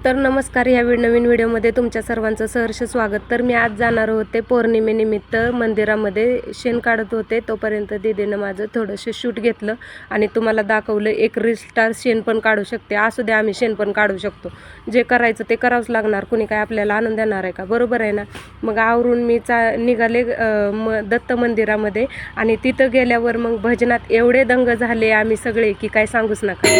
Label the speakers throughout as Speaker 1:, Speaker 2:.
Speaker 1: तर नमस्कार, ह्या नवीन व्हिडिओमध्ये तुमच्या सर्वांचं सहर्ष स्वागत। तर मी आज जाणार होते पौर्णिमेनिमित्त मंदिरामध्ये शेण काढत होते, तोपर्यंत दीदीनं माझं थोडंसं शूट घेतलं आणि तुम्हाला दाखवलं एक रील स्टार शेण पण काढू शकते। असू द्या, आम्ही शेण पण काढू शकतो, जे करायचं ते करावंच लागणार, कुणी काय आपल्याला आनंद देणार आहे का, बरोबर आहे ना। मग आवरून मी निघाले दत्त मंदिरामध्ये आणि तिथं गेल्यावर मग भजनात एवढे दंग झाले आम्ही सगळे की काय सांगूच नका।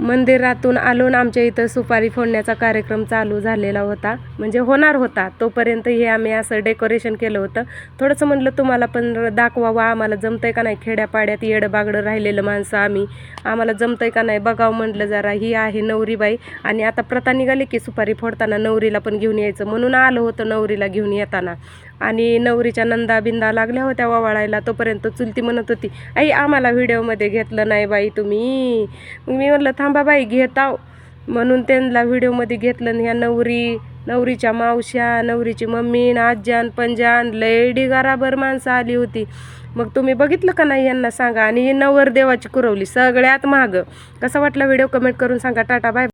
Speaker 1: मंदिरातून आलोन आमच्या इथं सुपारी फोडण्याचा कार्यक्रम चालू झालेला होता, म्हणजे होणार होता। तोपर्यंत हे आम्ही असं डेकोरेशन केलं होतं। थोडंसं म्हटलं तुम्हाला पण दाखवावं, आम्हाला जमतंय का नाही, खेड्यापाड्यात येडबागडं राहिलेलं माणसं आम्ही, आम्हाला जमतंय का नाही बघावं म्हटलं जरा। ही आहे नवरीबाई आणि आता प्रथा निघाली की सुपारी फोडताना नवरीला पण घेऊन यायचं, म्हणून आलं होतं नवरीला घेऊन येताना। आणि नवरीच्या नंदा बिंदा लागल्या होत्या वावळायला, तोपर्यंत चुलती म्हणत होती, आई आम्हाला व्हिडिओमध्ये घेतलं नाही बाई तुम्ही। मग मी म्हटलं थांबा बाई घेताव, म्हणून त्यांना व्हिडिओमध्ये घेतलं। आणि ह्या नवरीच्या मावश्या, नवरीची मम्मी, आज्यान पंजान, लय ढिगाराभर माणसं आली होती। मग तुम्ही बघितलं का नाही यांना सांगा. आणि ही नवरदेवाची कुरवली सगळ्यात महाग. कसा वाटला व्हिडिओ कमेंट करून सांगा. Tata bye.